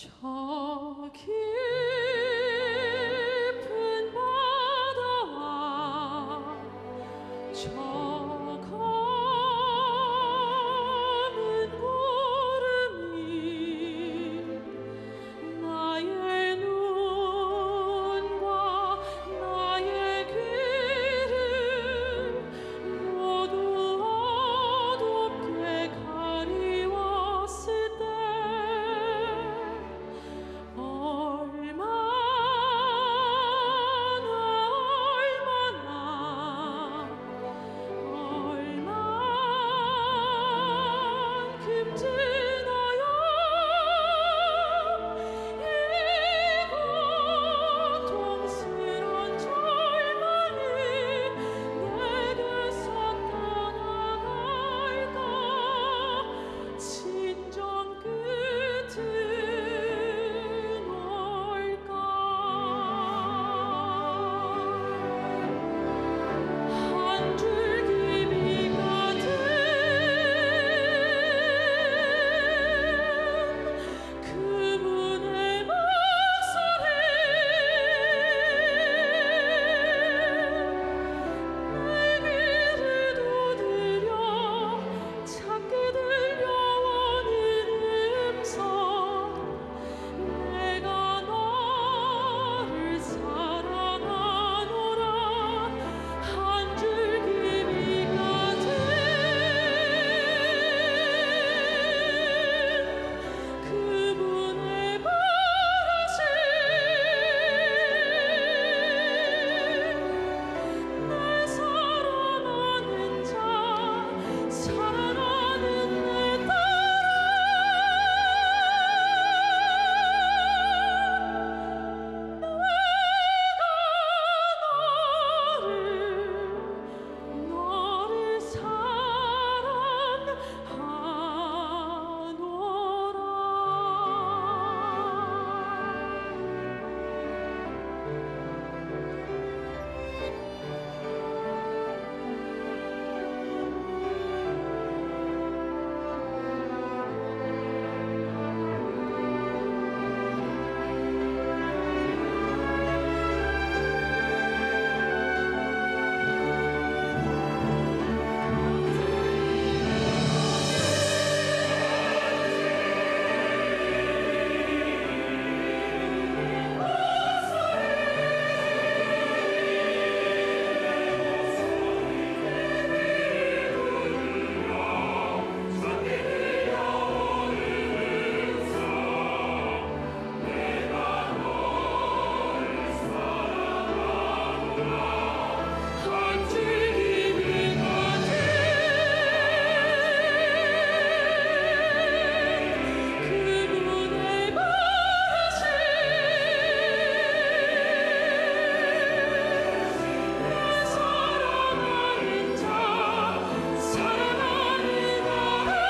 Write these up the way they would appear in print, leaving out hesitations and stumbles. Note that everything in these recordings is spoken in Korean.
저 깊은 바다와 저 검은 구름이 나의 눈과 나의 귀를 모두 어둡게 가리웠을 때 얼만큼 지나야 이 고통스런 절망이 내게서 떠나갈까. 진정 끝은 올까. 한 줄기 비 같은 그분의 목소리 내 귀를 두드려 작게 들려오는 음성. 내가 너를 사랑하노라. 한 줄기 비 같은 그분의 바라심 날 사랑하는 자 사랑하는 내 너를 한 줄기 비 같은 그분의 바라심 날 사랑하는 자 사랑하는 너를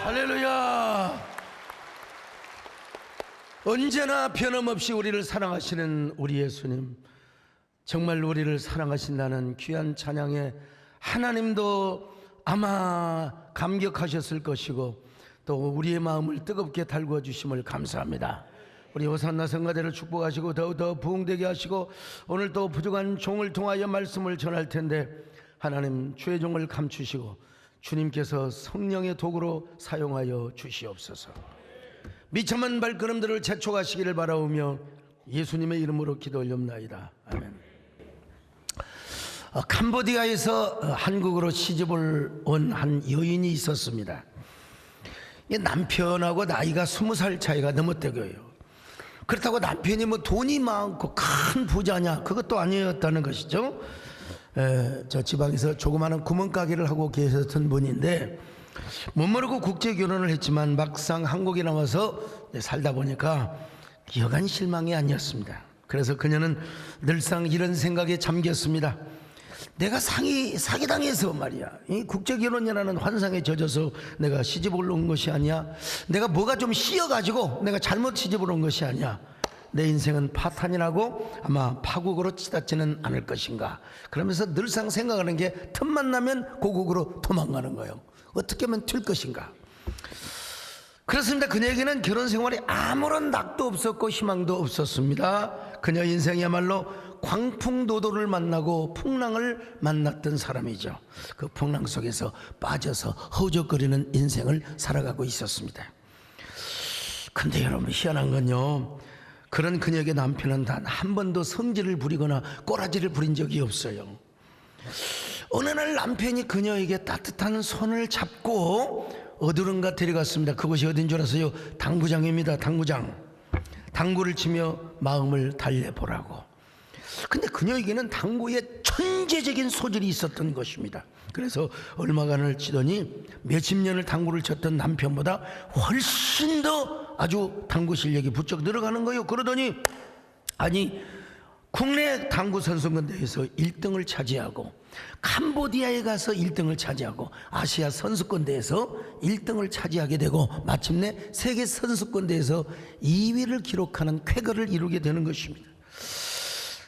할렐루야. 언제나 변함없이 우리를 사랑하시는 우리 예수님, 정말 우리를 사랑하신다는 귀한 찬양에 하나님도 아마 감격하셨을 것이고 또 우리의 마음을 뜨겁게 달구어 주심을 감사합니다. 우리 호산나 성가대를 축복하시고 더욱더 부흥되게 하시고 오늘 또 부족한 종을 통하여 말씀을 전할 텐데 하나님 주의 종을 감추시고 주님께서 성령의 도구로 사용하여 주시옵소서. 미참한 발걸음들을 재촉하시기를 바라오며 예수님의 이름으로 기도 올렵나이다. 아멘. 캄보디아에서 한국으로 시집을 온 한 여인이 있었습니다. 남편하고 나이가 20살 차이가 넘었대요. 그렇다고 남편이 뭐 돈이 많고 큰 부자냐, 그것도 아니었다는 것이죠. 저 지방에서 조그마한 구멍가게를 하고 계셨던 분인데 못 모르고 국제 결혼을 했지만 막상 한국에 나와서 살다 보니까 여간 실망이 아니었습니다. 그래서 그녀는 늘상 이런 생각에 잠겼습니다. 내가 사기당해서 말이야, 이 국제결혼이라는 환상에 젖어서 내가 시집을 온 것이 아니야. 내가 뭐가 좀 씌어가지고 내가 잘못 시집을 온 것이 아니야. 내 인생은 파탄이라고 아마 파국으로 치닫지는 않을 것인가. 그러면서 늘상 생각하는 게 틈만 나면 고국으로 도망가는 거예요. 어떻게 하면 튈 것인가. 그렇습니다. 그녀에게는 결혼 생활에 아무런 낙도 없었고 희망도 없었습니다. 그녀 인생이야말로 광풍도도를 만나고 풍랑을 만났던 사람이죠. 그 풍랑 속에서 빠져서 허우적거리는 인생을 살아가고 있었습니다. 근데 여러분, 희한한 건요, 그런 그녀에게 남편은 단 한 번도 성질을 부리거나 꼬라지를 부린 적이 없어요. 어느 날 남편이 그녀에게 따뜻한 손을 잡고 어디론가 데려갔습니다. 그곳이 어딘 줄 아세요? 당구장입니다. 당구장. 당구를 치며 마음을 달래보라고. 근데 그녀에게는 당구에 천재적인 소질이 있었던 것입니다. 그래서 얼마간을 치더니 몇십 년을 당구를 쳤던 남편보다 훨씬 더 아주 당구 실력이 부쩍 늘어가는 거예요. 그러더니 아니, 국내 당구 선수권대회에서 1등을 차지하고 캄보디아에 가서 1등을 차지하고 아시아 선수권대회에서 1등을 차지하게 되고 마침내 세계 선수권대회에서 2위를 기록하는 쾌거를 이루게 되는 것입니다.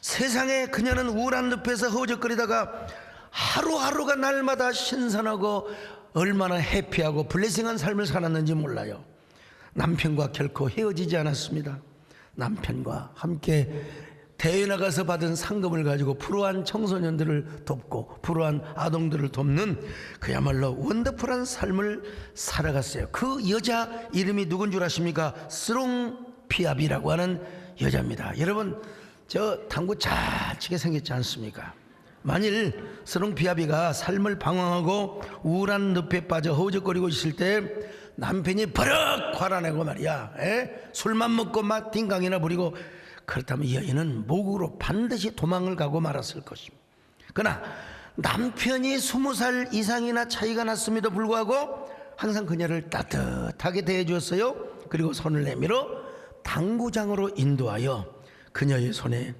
세상에 그녀는 우울한 늪에서 허우적거리다가 하루하루가 날마다 신선하고 얼마나 해피하고 블레싱한 삶을 살았는지 몰라요. 남편과 결코 헤어지지 않았습니다. 남편과 함께 대회 나가서 받은 상금을 가지고 불우한 청소년들을 돕고 불우한 아동들을 돕는 그야말로 원더풀한 삶을 살아갔어요. 그 여자 이름이 누군 줄 아십니까? 스롱 피아비라고 하는 여자입니다. 여러분, 저 당구 잘 치게 생겼지 않습니까? 만일 스롱 피아비가 삶을 방황하고 우울한 늪에 빠져 허우적거리고 있을 때 남편이 버럭 화나내고 말이야, 술만 먹고 막 딩강이나 부리고, 그렇다면 이 여인은 모국으로 반드시 도망을 가고 말았을 것입니다. 그러나 남편이 20살 이상이나 차이가 났음에도 불구하고 항상 그녀를 따뜻하게 대해주었어요. 그리고 손을 내밀어 당구장으로 인도하여 그녀의 손에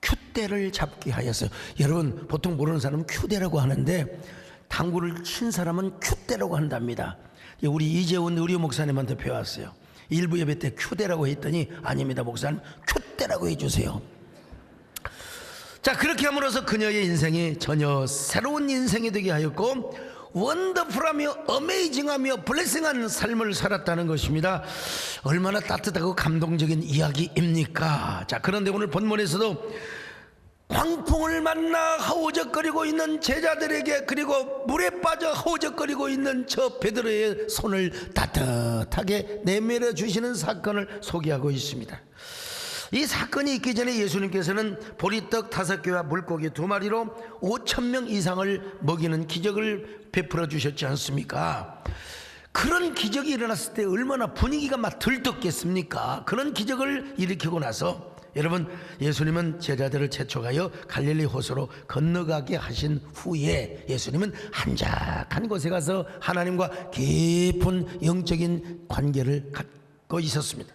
큐대를 잡게 하였어요. 여러분, 보통 모르는 사람은 큐대라고 하는데 당구를 친 사람은 큐대라고 한답니다. 우리 이재훈 의료 목사님한테 배웠어요. 일부 예배 때 큐대라고 했더니 아닙니다, 목사님, 큐대라고 해주세요. 자, 그렇게 함으로써 그녀의 인생이 전혀 새로운 인생이 되게 하였고 원더풀하며 어메이징하며 블레싱한 삶을 살았다는 것입니다. 얼마나 따뜻하고 감동적인 이야기입니까? 자, 그런데 오늘 본문에서도 광풍을 만나 허우적거리고 있는 제자들에게, 그리고 물에 빠져 허우적거리고 있는 저 베드로의 손을 따뜻하게 내밀어 주시는 사건을 소개하고 있습니다. 이 사건이 있기 전에 예수님께서는 보리떡 5개와 물고기 2마리로 5,000명 이상을 먹이는 기적을 베풀어 주셨지 않습니까? 그런 기적이 일어났을 때 얼마나 분위기가 막 들떴겠습니까? 그런 기적을 일으키고 나서 여러분, 예수님은 제자들을 재촉하여 갈릴리 호수로 건너가게 하신 후에 예수님은 한적한 곳에 가서 하나님과 깊은 영적인 관계를 갖고 있었습니다.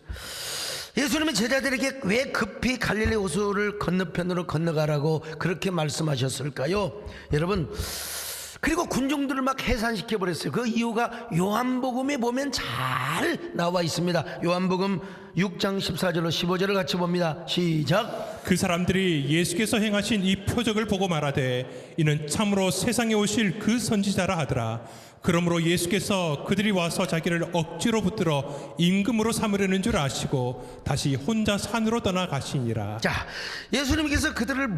예수님은 제자들에게 왜 급히 갈릴리 호수를 건너편으로 건너가라고 그렇게 말씀하셨을까요? 여러분, 그리고 군중들을 막 해산시켜 버렸어요. 그 이유가 요한복음에 보면 잘 나와 있습니다. 요한복음 6장 14절로 15절을 같이 봅니다. 시작. 그 사람들이 예수께서 행하신 이 표적을 보고 말하되 이는 참으로 세상에 오실 그 선지자라 하더라. 그러므로 예수께서 그들이 와서 자기를 억지로 붙들어 임금으로 삼으려는 줄 아시고 다시 혼자 산으로 떠나가시니라. 자, 예수님께서 그들을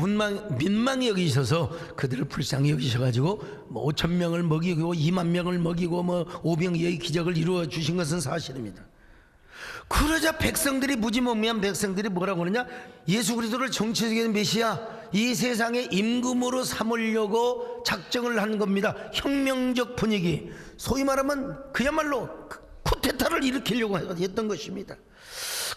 민망히 여기셔서 그들을 불쌍히 여기셔가지고 5,000명을 먹이고 2만 명을 먹이고 5병의 기적을 이루어 주신 것은 사실입니다. 그러자 백성들이, 무지몽매한 백성들이 뭐라고 그러냐? 예수 그리스도를 정치적인 메시아, 이 세상의 임금으로 삼으려고 작정을 한 겁니다. 혁명적 분위기, 소위 말하면 그야말로 쿠데타를 일으키려고 했던 것입니다.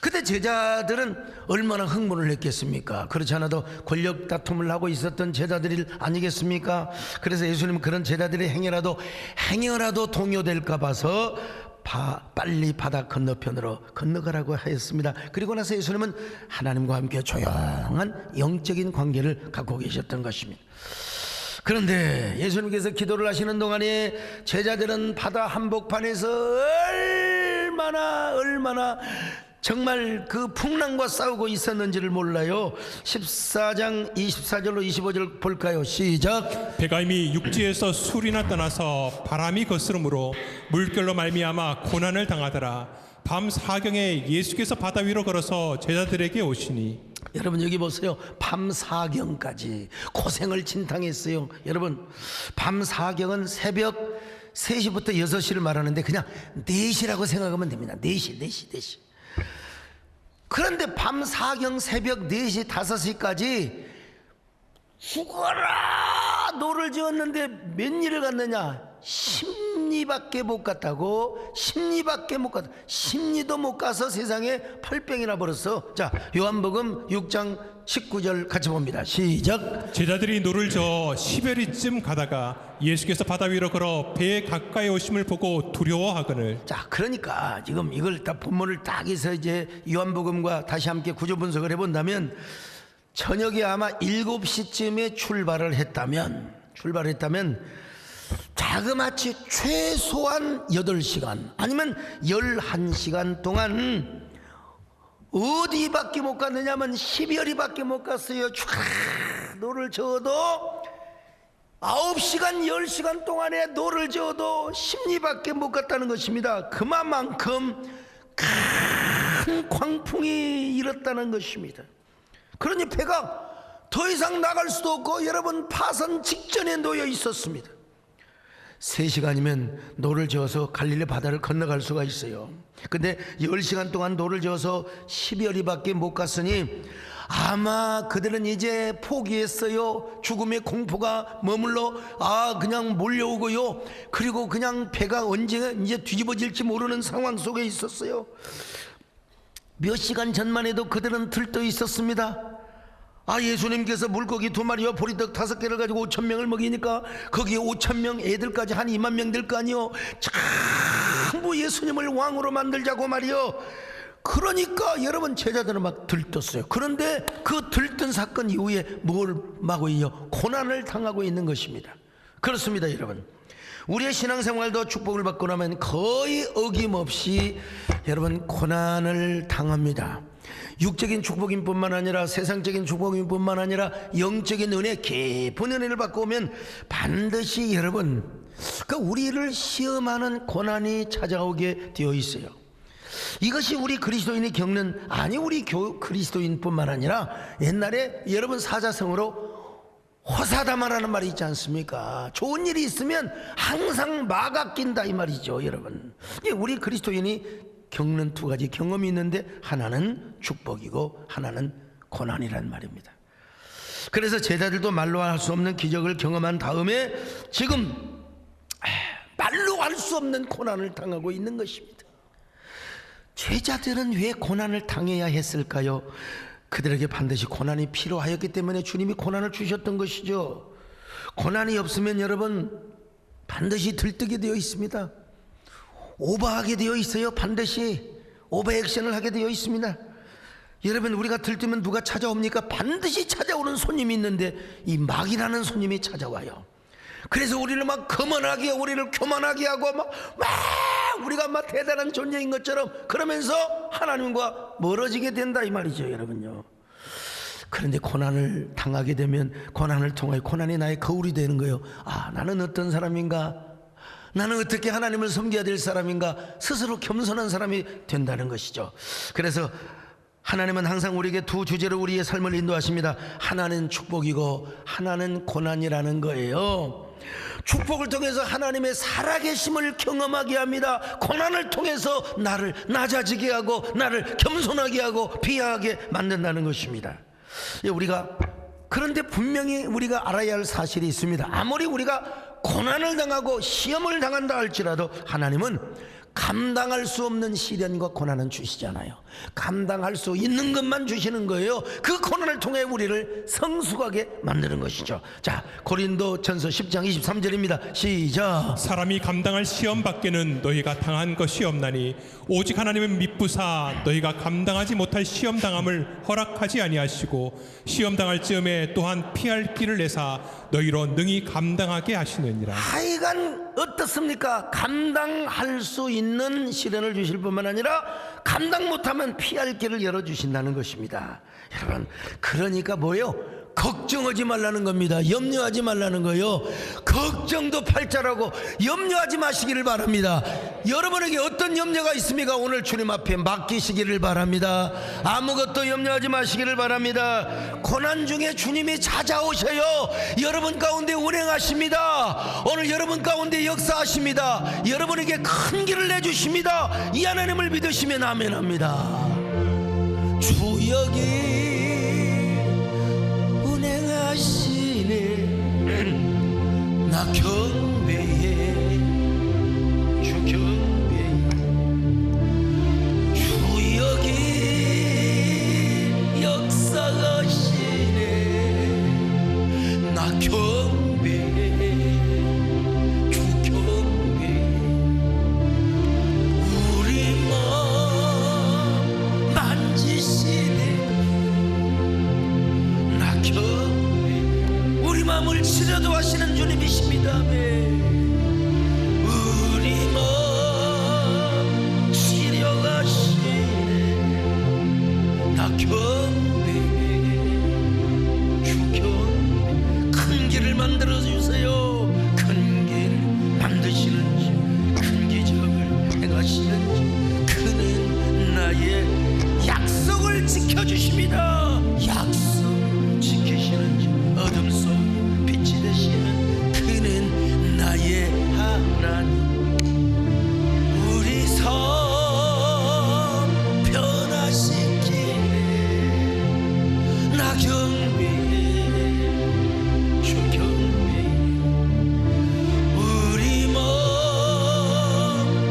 그때 제자들은 얼마나 흥분을 했겠습니까? 그렇지 않아도 권력 다툼을 하고 있었던 제자들 아니겠습니까? 그래서 예수님은 그런 제자들의 행여라도 동요될까 봐서 빨리 바다 건너편으로 건너가라고 하였습니다. 그리고 나서 예수님은 하나님과 함께 조용한 영적인 관계를 갖고 계셨던 것입니다. 그런데 예수님께서 기도를 하시는 동안에 제자들은 바다 한복판에서 얼마나 정말 그 풍랑과 싸우고 있었는지를 몰라요. 14장 24절로 25절 볼까요? 시작. 배가 이미 육지에서 술이나 떠나서 바람이 거스름으로 물결로 말미암아 고난을 당하더라. 밤 사경에 예수께서 바다 위로 걸어서 제자들에게 오시니. 여러분 여기 보세요. 밤 사경까지 고생을 진탕했어요. 여러분 밤 사경은 새벽 3시부터 6시를 말하는데 그냥 4시라고 생각하면 됩니다. 4시. 그런데 밤 사경 새벽 4시 5시까지 죽어라 노를 지었는데 몇 일을 갔느냐? 10리밖에 못 갔다고. 10리밖에 못 갔다. 10리도 못 가서 세상에 펄병이나 벌었어. 자, 요한복음 6장 19절 같이 봅니다. 시작. 제자들이 노를 저어 10여리쯤 가다가 예수께서 바다 위로 걸어 배에 가까이 오심을 보고 두려워하거늘. 자, 그러니까 지금 이걸 다 본문을 딱 해서 이제 요한복음과 다시 함께 구조 분석을 해본다면 저녁에 아마 7시쯤에 출발을 했다면 자그마치 최소한 8시간 아니면 11시간 동안 어디밖에 못 갔느냐면 10여리밖에 못 갔어요. 노를 저어도 9시간 10시간 동안에 노를 저어도 10리밖에 못 갔다는 것입니다. 그만큼 큰 광풍이 일었다는 것입니다. 그러니 배가 더 이상 나갈 수도 없고 여러분 파선 직전에 놓여 있었습니다. 3시간이면 노를 저어서 갈릴리 바다를 건너갈 수가 있어요. 근데 10시간 동안 노를 저어서 10여리밖에 못 갔으니 아마 그들은 이제 포기했어요. 죽음의 공포가 머물러 그냥 몰려오고요. 그리고 그냥 배가 언제 이제 뒤집어질지 모르는 상황 속에 있었어요. 몇 시간 전만 해도 그들은 들떠 있었습니다. 예수님께서 물고기 2마리와 보리떡 5개를 가지고 5,000명을 먹이니까 거기에 5,000명 애들까지 한 2만 명 될 거 아니요. 전부 예수님을 왕으로 만들자고 말이요. 그러니까 여러분 제자들은 막 들떴어요. 그런데 그 들뜬 사건 이후에 뭘 하고 있요? 고난을 당하고 있는 것입니다. 그렇습니다. 여러분 우리의 신앙생활도 축복을 받고 나면 거의 어김없이 여러분 고난을 당합니다. 육적인 축복인 뿐만 아니라 세상적인 축복인 뿐만 아니라 영적인 은혜, 깊은 은혜를 받고 오면 반드시 여러분 우리를 시험하는 고난이 찾아오게 되어 있어요. 이것이 우리 그리스도인이 겪는 우리 그리스도인 뿐만 아니라 옛날에 여러분 사자성어로 호사다마라는 말이 있지 않습니까? 좋은 일이 있으면 항상 마가 낀다 이 말이죠. 여러분 우리 그리스도인이 겪는 2가지 경험이 있는데 하나는 축복이고 하나는 고난이란 말입니다. 그래서 제자들도 말로 할 수 없는 기적을 경험한 다음에 지금 말로 할 수 없는 고난을 당하고 있는 것입니다. 제자들은 왜 고난을 당해야 했을까요? 그들에게 반드시 고난이 필요하였기 때문에 주님이 고난을 주셨던 것이죠. 고난이 없으면 여러분 반드시 들뜨게 되어 있습니다. 오버하게 되어 있어요. 반드시 오버액션을 하게 되어 있습니다. 여러분 우리가 들뜨면 누가 찾아옵니까? 반드시 찾아오는 손님이 있는데 이 마귀라는 손님이 찾아와요. 그래서 우리를 막 거만하게 우리를 교만하게 하고 막 우리가 막 대단한 존재인 것처럼 그러면서 하나님과 멀어지게 된다 이 말이죠. 여러분요. 그런데 고난을 당하게 되면 고난을 통하여 고난이 나의 거울이 되는 거예요. 나는 어떤 사람인가? 나는 어떻게 하나님을 섬겨야 될 사람인가? 스스로 겸손한 사람이 된다는 것이죠. 그래서 하나님은 항상 우리에게 2 주제로 우리의 삶을 인도하십니다. 하나는 축복이고 하나는 고난이라는 거예요. 축복을 통해서 하나님의 살아계심을 경험하게 합니다. 고난을 통해서 나를 낮아지게 하고 나를 겸손하게 하고 비하하게 만든다는 것입니다. 그런데 분명히 우리가 알아야 할 사실이 있습니다. 아무리 우리가 고난을 당하고 시험을 당한다 할지라도 하나님은 감당할 수 없는 시련과 고난은 주시잖아요. 감당할 수 있는 것만 주시는 거예요. 그 고난을 통해 우리를 성숙하게 만드는 것이죠. 자, 고린도전서 10장 23절입니다. 시작. 사람이 감당할 시험 밖에는 너희가 당한 것이 없나니 오직 하나님은 미쁘사 너희가 감당하지 못할 시험 당함을 허락하지 아니하시고 시험 당할 즈음에 또한 피할 길을 내사 너희로 능히 감당하게 하시느니라. 하여간 어떻습니까? 감당할 수 있는 시련을 주실 뿐만 아니라 감당 못하면 피할 길을 열어주신다는 것입니다. 여러분, 그러니까 뭐예요? 걱정하지 말라는 겁니다. 염려하지 말라는 거예요. 걱정도 팔자라고 염려하지 마시기를 바랍니다. 여러분에게 어떤 염려가 있습니까? 오늘 주님 앞에 맡기시기를 바랍니다. 아무것도 염려하지 마시기를 바랍니다. 고난 중에 주님이 찾아오셔요. 여러분 가운데 운행하십니다. 오늘 여러분 가운데 역사하십니다. 여러분에게 큰 길을 내주십니다. 이 하나님을 믿으시면 아멘합니다. 주역이 운행하시네. 나 경배해. 주 경배해. 주역이 역사하시네. 나 경배해. 주 경배해. 우리 몸 만지시네. 우리 마음을 치료도 하시는 주님이십니다. 우리 마음 치료하시네. 나 경배해. 주 경배. 큰 길을 만들어 주세요. 큰 길을 만드시는지 큰 기적을 행하시는지 그는 나의 약속을 지켜주십니다. 약속 지키시는지 어둠 속 빛이 되시는 그는 나의 하나님. 우리 삶 변화시키네. 나 경배해. 주 경배해. 우리 몸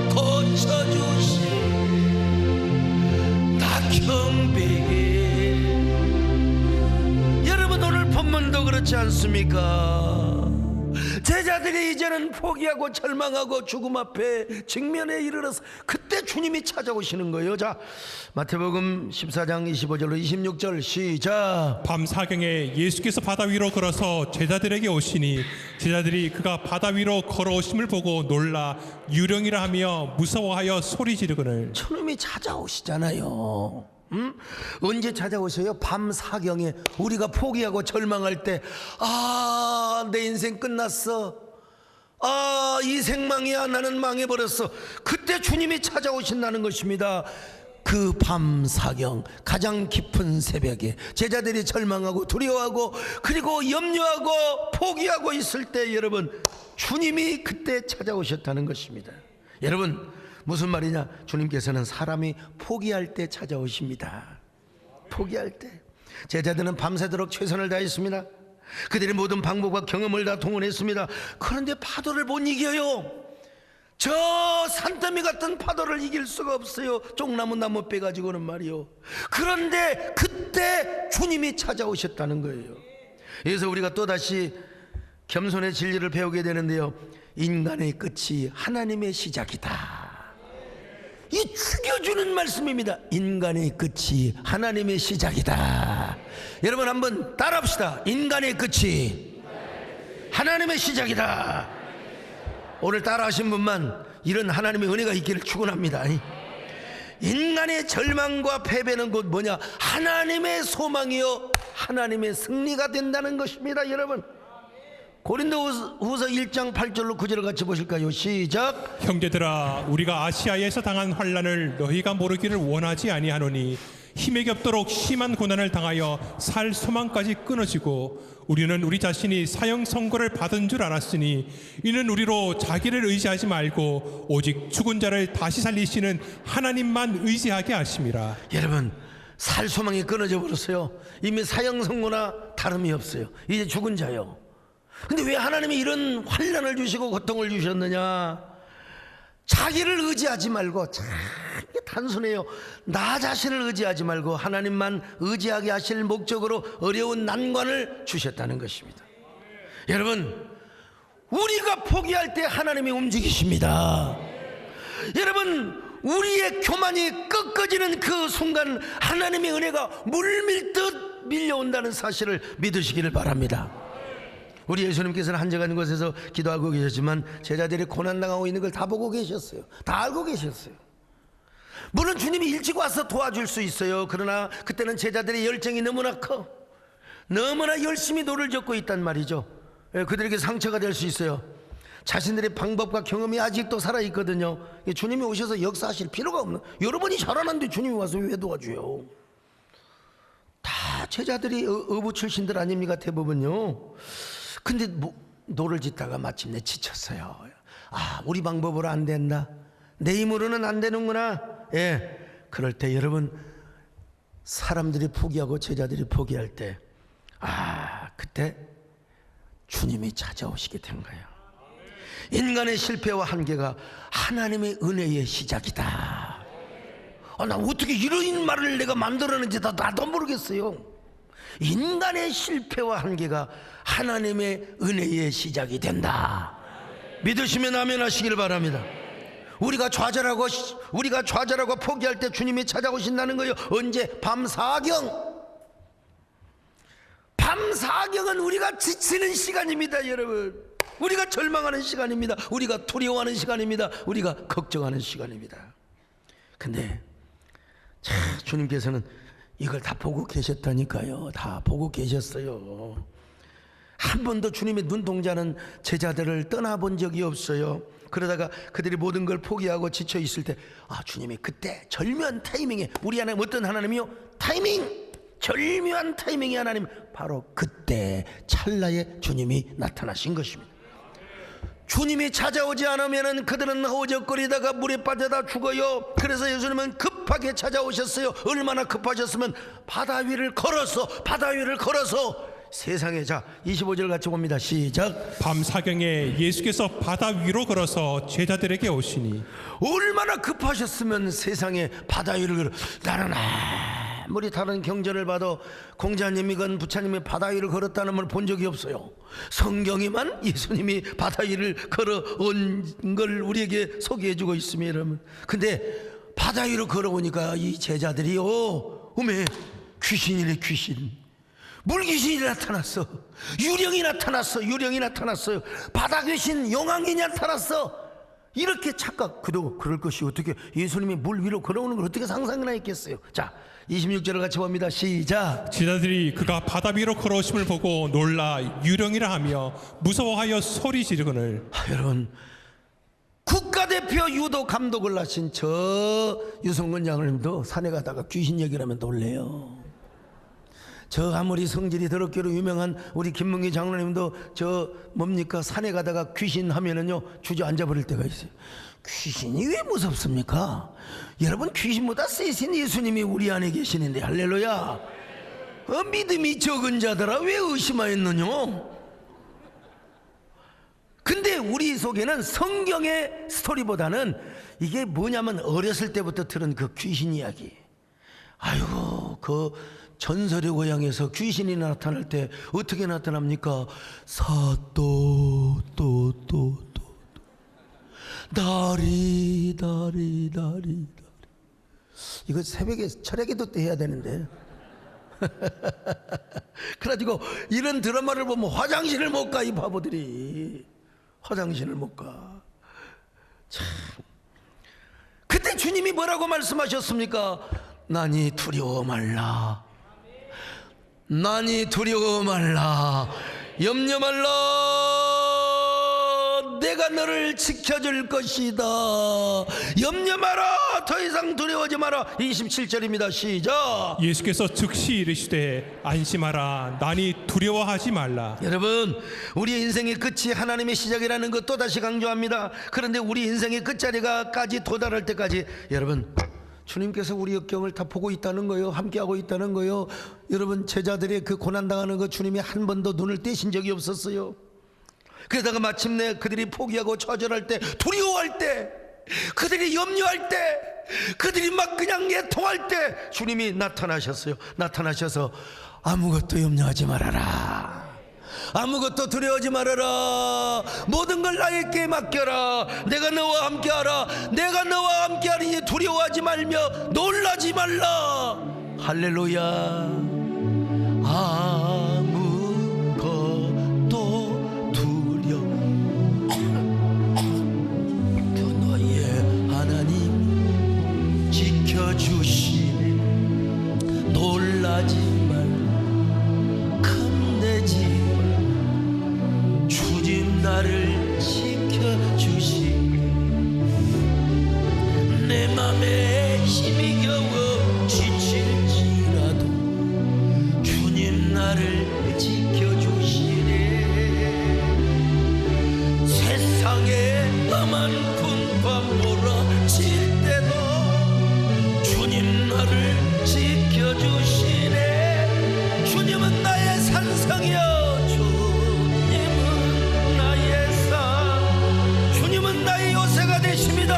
고쳐주시네. 나 경배해. 오늘 본문도 그렇지 않습니까? 제자들이 이제는 포기하고 절망하고 죽음 앞에 직면에 이르러서 그때 주님이 찾아오시는 거예요. 자, 마태복음 14장 25절로 26절 시작. 밤 사경에 예수께서 바다 위로 걸어서 제자들에게 오시니 제자들이 그가 바다 위로 걸어오심을 보고 놀라 유령이라 하며 무서워하여 소리 지르거늘. 주님이 찾아오시잖아요. 언제 찾아오셔요? 밤 사경에 우리가 포기하고 절망할 때, 내 인생 끝났어. 이 생망이야. 나는 망해버렸어. 그때 주님이 찾아오신다는 것입니다. 그 밤 사경, 가장 깊은 새벽에 제자들이 절망하고 두려워하고 그리고 염려하고 포기하고 있을 때 여러분, 주님이 그때 찾아오셨다는 것입니다. 여러분, 무슨 말이냐? 주님께서는 사람이 포기할 때 찾아오십니다. 포기할 때. 제자들은 밤새도록 최선을 다했습니다. 그들의 모든 방법과 경험을 다 동원했습니다. 그런데 파도를 못 이겨요. 저 산더미 같은 파도를 이길 수가 없어요. 쫑나무 나무 빼가지고는 말이요. 그런데 그때 주님이 찾아오셨다는 거예요. 그래서 우리가 또다시 겸손의 진리를 배우게 되는데요, 인간의 끝이 하나님의 시작이다. 이 죽여주는 말씀입니다. 인간의 끝이 하나님의 시작이다. 여러분 한번 따라합시다. 인간의 끝이 하나님의 시작이다. 오늘 따라하신 분만 이런 하나님의 은혜가 있기를 축원합니다. 인간의 절망과 패배는 곧 뭐냐? 하나님의 소망이요 하나님의 승리가 된다는 것입니다. 여러분, 고린도후서 1장 8절로 9절을 같이 보실까요? 시작. 형제들아, 우리가 아시아에서 당한 환난을 너희가 모르기를 원하지 아니하노니 힘에 겹도록 심한 고난을 당하여 살 소망까지 끊어지고 우리는 우리 자신이 사형 선고를 받은 줄 알았으니 이는 우리로 자기를 의지하지 말고 오직 죽은 자를 다시 살리시는 하나님만 의지하게 하심이라. 여러분, 살 소망이 끊어져 버렸어요. 이미 사형 선고나 다름이 없어요. 이제 죽은 자요. 근데 왜 하나님이 이런 환난을 주시고 고통을 주셨느냐? 자기를 의지하지 말고, 참 단순해요. 나 자신을 의지하지 말고 하나님만 의지하게 하실 목적으로 어려운 난관을 주셨다는 것입니다. 여러분, 우리가 포기할 때 하나님이 움직이십니다. 여러분, 우리의 교만이 꺾어지는 그 순간 하나님의 은혜가 물밀듯 밀려온다는 사실을 믿으시기를 바랍니다. 우리 예수님께서는 한적한 곳에서 기도하고 계셨지만 제자들이 고난당하고 있는 걸 다 보고 계셨어요. 다 알고 계셨어요. 물론 주님이 일찍 와서 도와줄 수 있어요. 그러나 그때는 제자들의 열정이 너무나 커, 너무나 열심히 노를 젓고 있단 말이죠. 그들에게 상처가 될 수 있어요. 자신들의 방법과 경험이 아직도 살아있거든요. 주님이 오셔서 역사하실 필요가 없는, 여러분이 잘하는데 주님이 와서 왜 도와줘요? 다 제자들이 어부 출신들 아닙니까? 대부분요. 근데 노를 짓다가 마침내 지쳤어요. 아, 우리 방법으로 안 된다, 내 힘으로는 안 되는구나. 예, 그럴 때 여러분, 사람들이 포기하고 제자들이 포기할 때, 그때 주님이 찾아오시게 된 거예요. 인간의 실패와 한계가 하나님의 은혜의 시작이다. 나 어떻게 이런 말을 내가 만들었는지 나도 모르겠어요. 인간의 실패와 한계가 하나님의 은혜의 시작이 된다. 믿으시면 아멘 하시길 바랍니다. 우리가 좌절하고 포기할 때 주님이 찾아오신다는 거예요. 언제? 밤사경. 밤사경은 우리가 지치는 시간입니다. 여러분, 우리가 절망하는 시간입니다. 우리가 두려워하는 시간입니다. 우리가 걱정하는 시간입니다. 근데 주님께서는 이걸 다 보고 계셨다니까요. 다 보고 계셨어요. 한 번도 주님의 눈동자는 제자들을 떠나본 적이 없어요. 그러다가 그들이 모든 걸 포기하고 지쳐 있을 때, 주님이 그때 절묘한 타이밍에, 우리 하나님 어떤 하나님이요? 타이밍, 절묘한 타이밍의 하나님, 바로 그때 찰나에 주님이 나타나신 것입니다. 주님이 찾아오지 않으면 그들은 허우적거리다가 물에 빠져다 죽어요. 그래서 예수님은 급하게 찾아오셨어요. 얼마나 급하셨으면 바다 위를 걸어서 세상에, 자 25절 같이 봅니다. 시작. 밤사경에 예수께서 바다 위로 걸어서 제자들에게 오시니, 얼마나 급하셨으면 세상에 바다 위를 걸어. 나는 아무리 다른 경전을 봐도 공자님이건 부처님이 바다 위를 걸었다는 걸 본 적이 없어요. 성경에만 예수님이 바다 위를 걸어온 걸 우리에게 소개해주고 있습니다. 여러분, 근데 바다 위로 걸어오니까 이 제자들이요, 어메, 귀신이래, 귀신. 물귀신이 나타났어. 유령이 나타났어요. 바다 귀신, 용왕이 나타났어. 이렇게 착각. 그도 그럴 것이 어떻게 예수님이 물 위로 걸어오는 걸 어떻게 상상이나 했겠어요. 자 26절을 같이 봅니다. 시작. 제자들이 그가 바다 위로 걸어오심을 보고 놀라 유령이라 하며 무서워하여 소리 지르거늘. 여러분, 국가대표 유도 감독을 하신 저 유성근 장로님도 산에 가다가 귀신 얘기를 하면 놀래요. 저 아무리 성질이 더럽기로 유명한 우리 김문기 장로님도 저 뭡니까, 산에 가다가 귀신 하면은요 주저앉아 버릴 때가 있어요. 귀신이 왜 무섭습니까? 여러분, 귀신보다 세신 예수님이 우리 안에 계시는데, 할렐루야. 믿음이 적은 자들아 왜 의심하였느냐? 근데 우리 속에는 성경의 스토리보다는 이게 뭐냐면 어렸을 때부터 들은 그 귀신 이야기. 아이고, 그 전설의 고향에서 귀신이 나타날 때 어떻게 나타납니까? 다리 이거 새벽에 철야기도 때 해야 되는데 그래가지고 이런 드라마를 보면 화장실을 못 가. 이 바보들이 화장실을 못 가. 참, 그때 주님이 뭐라고 말씀하셨습니까? 나니 두려워 말라, 염려 말라, 내가 너를 지켜줄 것이다. 염려 마라, 더 이상 두려워하지 마라. 27절입니다. 시작. 예수께서 즉시 이르시되 안심하라, 나니 두려워하지 말라. 여러분, 우리의 인생의 끝이 하나님의 시작이라는 것 또다시 강조합니다. 그런데 우리 인생의 끝자리가까지 도달할 때까지 여러분, 주님께서 우리 역경을 다 보고 있다는 거예요. 함께하고 있다는 거예요. 여러분, 제자들의 그 고난당하는 거 주님이 한 번도 눈을 떼신 적이 없었어요. 그러다가 마침내 그들이 포기하고 좌절할 때, 두려워할 때, 그들이 염려할 때, 그들이 막 그냥 애통할 때 주님이 나타나셨어요. 나타나셔서 아무것도 염려하지 말아라, 아무것도 두려워하지 말아라, 모든 걸 나에게 맡겨라, 내가 너와 함께하라, 내가 너와 함께하리니 두려워하지 말며 놀라지 말라. 할렐루야. 아무것도 두려워 주 너의 하나님 지켜주시네. 놀라지 말, 겁내지 말, 주님 나를 지켜주시네. 내 맘에 힘이 겨워 지칠지라도 주님 나를 지켜주시네. 세상에 험한 풍파 몰아칠 때도 주님 나를 지켜주시네. 주님은 나의 산성이여, 주님은 나의 산, 주님은 나의 요새가 되십니다.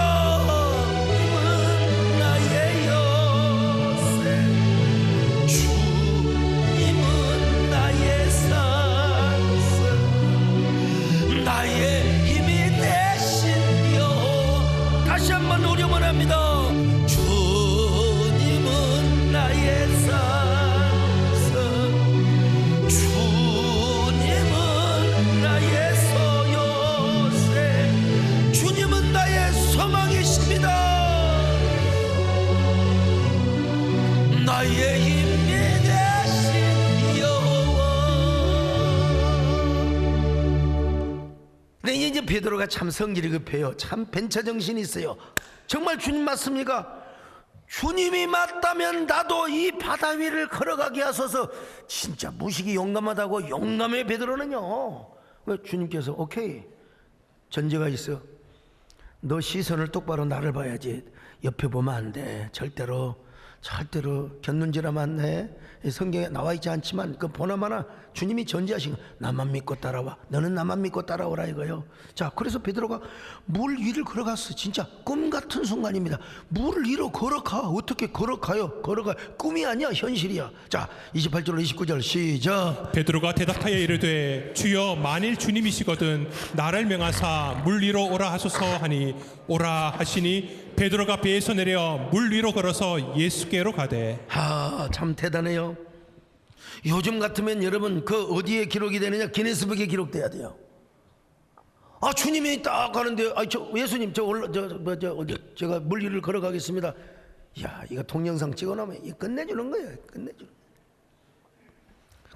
주님은 나의 요새, 주님은 나의 산성, 나의 힘이 되신 여호와. 다시 한번 우려만 합니다. 주님은 나의 산성, 주님은 나의 소요새, 주님은 나의 소망이십니다. 나의 힘이 되신 여호와. 근데 이제 베드로가 참 성질이 급해요. 참 벤처 정신이 있어요. 정말 주님 맞습니까? 주님이 맞다면 나도 이 바다 위를 걸어가게 하소서. 진짜 무식이 용감하다고. 용감해 베드로는요. 왜 주님께서 오케이, 전제가 있어. 너 시선을 똑바로 나를 봐야지. 옆에 보면 안 돼. 절대로 곁눈질하면 안 해. 성경에 나와 있지 않지만 그 보나마나 주님이 전제하신 거, 나만 믿고 따라와, 너는 나만 믿고 따라오라 이거요. 자, 그래서 베드로가 물 위를 걸어갔어. 진짜 꿈 같은 순간입니다. 물 위로 걸어가. 어떻게 걸어가요? 걸어가. 꿈이 아니야, 현실이야. 자, 28절 29절 시작. 베드로가 대답하여 이르되 주여 만일 주님이시거든 나를 명하사 물 위로 오라 하소서 하니 오라 하시니 베드로가 배에서 내려 물 위로 걸어서 예수께로 가되. 참 대단해요. 요즘 같으면 여러분 그 어디에 기록이 되느냐? 기네스북에 기록돼야 돼요. 아, 주님이 딱 가는데, 예수님 제가 물 위를 걸어가겠습니다. 야, 이거 동영상 찍어놓으면 이거 끝내주는 거예요. 끝내주는.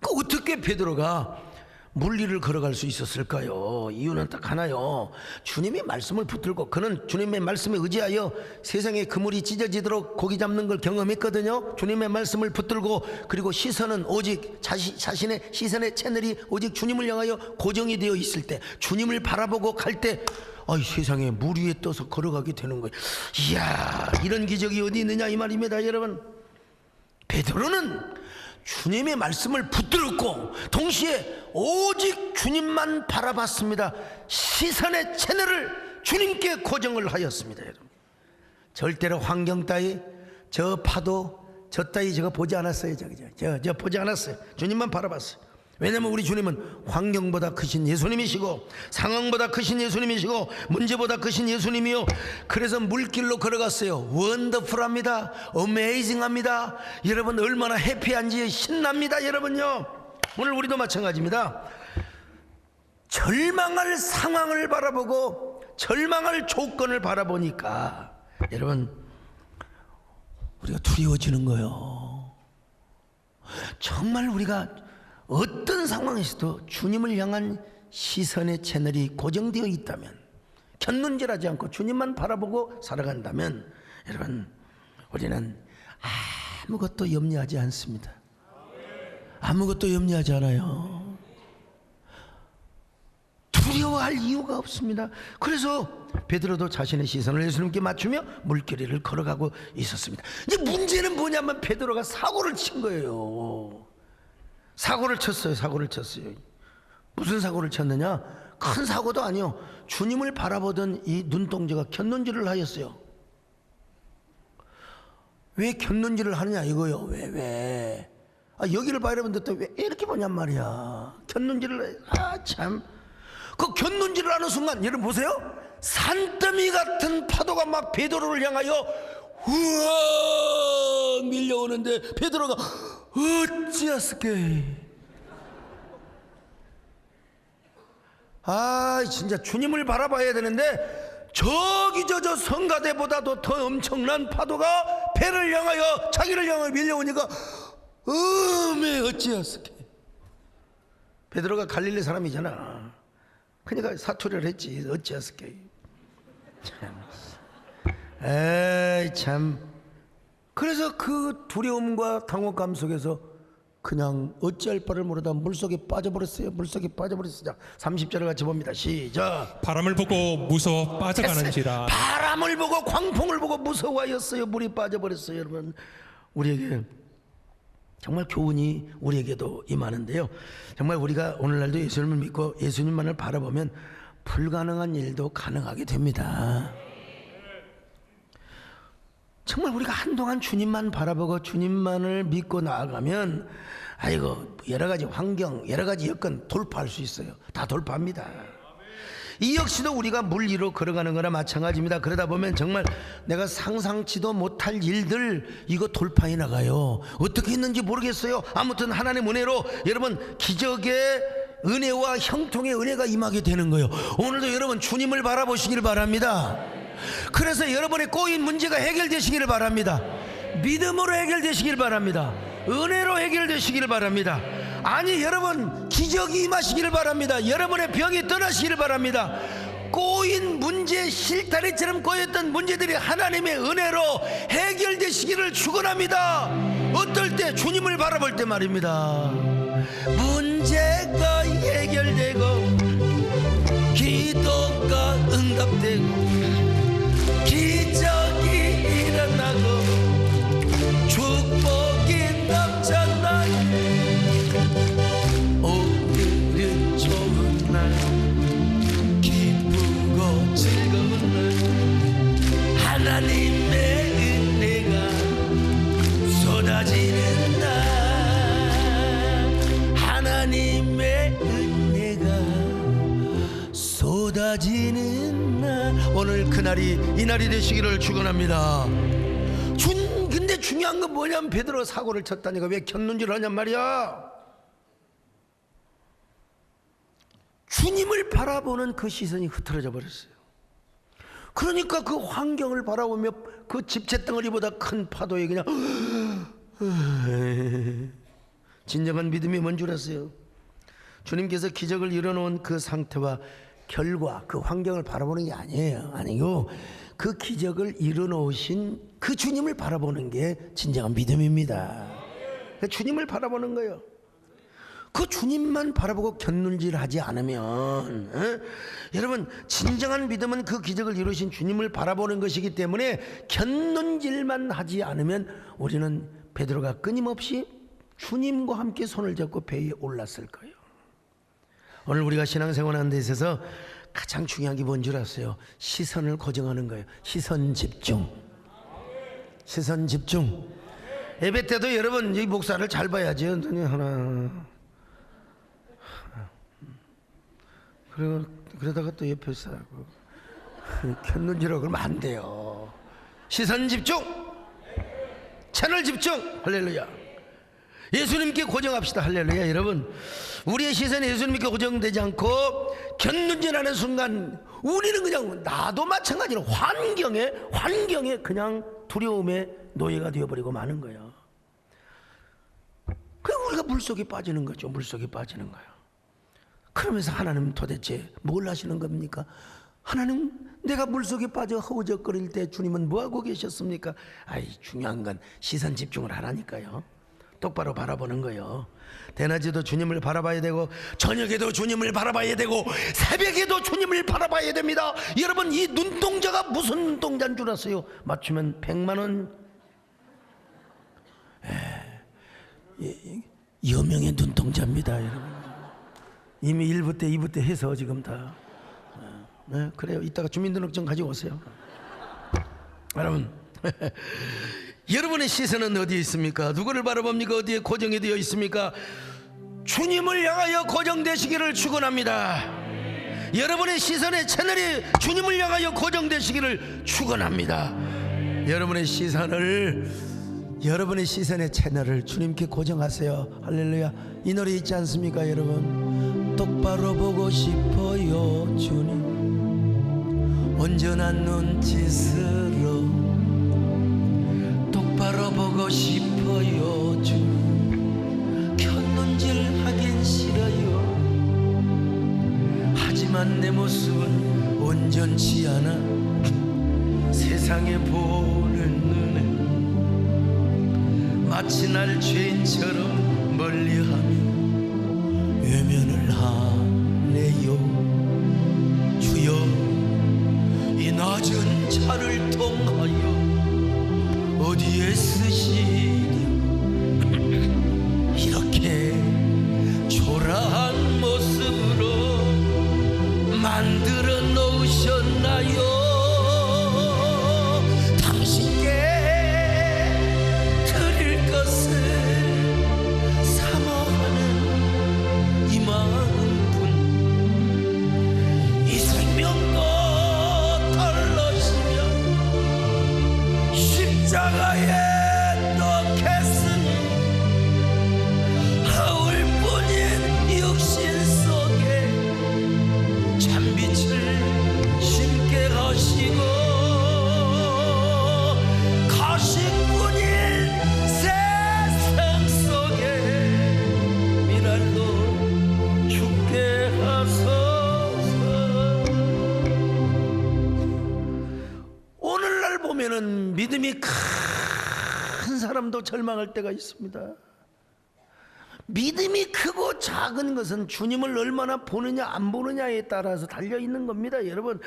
그 어떻게 베드로가 물 위를 걸어갈 수 있었을까요? 이유는 딱 하나요. 주님의 말씀을 붙들고, 그는 주님의 말씀에 의지하여 세상에 그물이 찢어지도록 고기 잡는 걸 경험했거든요. 주님의 말씀을 붙들고, 그리고 시선은 오직 자신의 시선의 채널이 오직 주님을 향하여 고정이 되어 있을 때, 주님을 바라보고 갈 때, 세상에 물 위에 떠서 걸어가게 되는 거예요. 이야, 이런 기적이 어디 있느냐 이 말입니다, 여러분. 베드로는 주님의 말씀을 붙들었고 동시에 오직 주님만 바라봤습니다. 시선의 채널을 주님께 고정을 하였습니다. 여러분, 절대로 환경 따위, 저 파도, 저 따위 저거 보지 않았어요. 저 보지 않았어요. 주님만 바라봤어요. 왜냐하면 우리 주님은 환경보다 크신 예수님이시고, 상황보다 크신 예수님이시고, 문제보다 크신 예수님이요. 그래서 물길로 걸어갔어요. 원더풀합니다. 어메이징합니다. 여러분 얼마나 해피한지 신납니다. 여러분요, 오늘 우리도 마찬가지입니다. 절망할 상황을 바라보고 절망할 조건을 바라보니까 여러분 우리가 두려워지는 거예요. 정말 우리가 어떤 상황에서도 주님을 향한 시선의 채널이 고정되어 있다면, 곁눈질하지 않고 주님만 바라보고 살아간다면, 여러분 우리는 아무것도 염려하지 않습니다. 아무것도 염려하지 않아요. 두려워할 이유가 없습니다. 그래서 베드로도 자신의 시선을 예수님께 맞추며 물길을 걸어가고 있었습니다. 이제 문제는 뭐냐면 베드로가 사고를 친 거예요. 사고를 쳤어요. 무슨 사고를 쳤느냐? 큰 사고도 아니요. 주님을 바라보던 이 눈동자가 곁눈질을 하였어요. 왜 곁눈질을 하느냐 이거요. 왜? 여기를 봐야 되는데 또 왜 이렇게 보냔 말이야. 곁눈질을 참. 그 곁눈질을 하는 순간 여러분 보세요. 산더미 같은 파도가 막 베드로를 향하여 우와 밀려오는데 베드로가 어찌하스게. 진짜 주님을 바라봐야 되는데 저기 저 성가대보다도 더 엄청난 파도가 배를 향하여 자기를 향하여 밀려오니까 어찌하스게. 베드로가 갈릴리 사람이잖아. 그러니까 사투리를 했지. 어찌하스게. 참. 그래서 그 두려움과 당혹감 속에서 그냥 어찌할 바를 모르다 물속에 빠져버렸어요. 물속에 빠져버렸어요. 30절을 같이 봅니다. 시작. 바람을 보고 무서워 빠져가는지라. 바람을 보고 광풍을 보고 무서워하였어요. 물이 빠져버렸어요. 여러분, 우리에게 정말 교훈이 우리에게도 임하는데요. 정말 우리가 오늘날도 예수님을 믿고 예수님만을 바라보면 불가능한 일도 가능하게 됩니다. 정말 우리가 한동안 주님만 바라보고 주님만을 믿고 나아가면 여러 가지 환경, 여러 가지 여건 돌파할 수 있어요. 다 돌파합니다. 이 역시도 우리가 물 위로 걸어가는 거나 마찬가지입니다. 그러다 보면 정말 내가 상상치도 못할 일들 이거 돌파해 나가요. 어떻게 했는지 모르겠어요. 아무튼 하나님 은혜로 여러분 기적의 은혜와 형통의 은혜가 임하게 되는 거예요. 오늘도 여러분 주님을 바라보시길 바랍니다. 그래서 여러분의 꼬인 문제가 해결되시기를 바랍니다. 믿음으로 해결되시길 바랍니다. 은혜로 해결되시기를 바랍니다. 아니 여러분 기적이 임하시기를 바랍니다. 여러분의 병이 떠나시기를 바랍니다. 꼬인 문제, 실타래처럼 꼬였던 문제들이 하나님의 은혜로 해결되시기를 축원합니다. 어떨 때? 주님을 바라볼 때 말입니다. 문제가 해결되고 기도가 응답되고 기적이 일어나고 축복이 넘쳐나게 오늘은 좋은 날 기쁘고 즐거운 날 하나님의 은혜가 쏟아지는 날 하나님의 은혜가 쏟아지는 날 오늘 그날이 이날이 되시기를 축원합니다. 근데 중요한 건 뭐냐면 베드로가 사고를 쳤다니까. 왜 곁눈질을 하냔 말이야. 주님을 바라보는 그 시선이 흐트러져 버렸어요. 그러니까 그 환경을 바라보며 그 집채덩어리보다 큰 파도에 그냥 진정한 믿음이 뭔 줄 아세요? 주님께서 기적을 이뤄놓은 그 상태와 결과, 그 환경을 바라보는 게 아니고 그 기적을 이뤄놓으신 그 주님을 바라보는 게 진정한 믿음입니다. 주님을 바라보는 거예요. 그 주님만 바라보고 곁눈질하지 않으면 여러분 진정한 믿음은 그 기적을 이루신 주님을 바라보는 것이기 때문에 곁눈질만 하지 않으면 우리는 베드로가 끊임없이 주님과 함께 손을 잡고 배에 올랐을 거예요. 오늘 우리가 신앙생활하는 데 있어서 가장 중요한 게 뭔 줄 아세요? 시선을 고정하는 거예요. 시선 집중. 시선 집중. 예배 때도 여러분 이 목사를 잘 봐야지. 하나. 그러다가 또 옆에서 하고 켰는지라고 그러면 안 돼요. 시선 집중. 채널 집중. 할렐루야. 예수님께 고정합시다. 할렐루야. 여러분 우리의 시선이 예수님께 고정되지 않고 곁눈질하는 순간 우리는 그냥 나도 마찬가지로 환경에 그냥 두려움의 노예가 되어버리고 마는 거예요. 그리고 우리가 물속에 빠지는 거죠. 물속에 빠지는 거예요. 그러면서 하나님 도대체 뭘 하시는 겁니까? 하나님 내가 물속에 빠져 허우적거릴 때 주님은 뭐하고 계셨습니까? 중요한 건 시선 집중을 하라니까요. 똑바로 바라보는 거예요. 대낮에도 주님을 바라봐야 되고 저녁에도 주님을 바라봐야 되고 새벽에도 주님을 바라봐야 됩니다. 여러분 이 눈동자가 무슨 눈동자인 줄 아세요? 맞추면 100만 원 여명의 눈동자입니다. 여러분 이미 1부 때 2부 때 해서 지금 다. 네, 그래요. 이따가 주민등록증 가지고 오세요. 여러분, 여러분의 시선은 어디에 있습니까? 누구를 바라봅니까? 어디에 고정이 되어 있습니까? 주님을 향하여 고정되시기를 축원합니다. 여러분의 시선의 채널이 주님을 향하여 고정되시기를 축원합니다. 여러분의 시선의 채널을 주님께 고정하세요. 할렐루야. 이 노래 있지 않습니까, 여러분? 똑바로 보고 싶어요, 주님. 온전한 눈짓으로 똑바로 보고 싶어요, 주님. 곁눈질 하긴 싫어요. 하지만 내 모습은 온전치 않아. 세상에 보는 눈은 마치 날 죄인처럼 멀리하며 외면을 하네요. 주여, 이 낮은 차를 통하여 어디에 쓰시니 이렇게 초라한 모습으로 만들어 놓으셨나요? 당신께 드릴 것을 사모하는 이 마음뿐. 이 생명도 덜러시며 십자가에 넣겠으니 하울뿐인 육신 속에 참빛을 심게 하시고 가시꾼인 세상 속에 미랄로 죽게 하소서. 오늘날 보면은 믿음이 큰 사람도 절망할 때가 있습니다. 믿음이 크고 작은 것은 주님을 얼마나 보느냐 안 보느냐에 따라서 달려있는 겁니다. 여러분,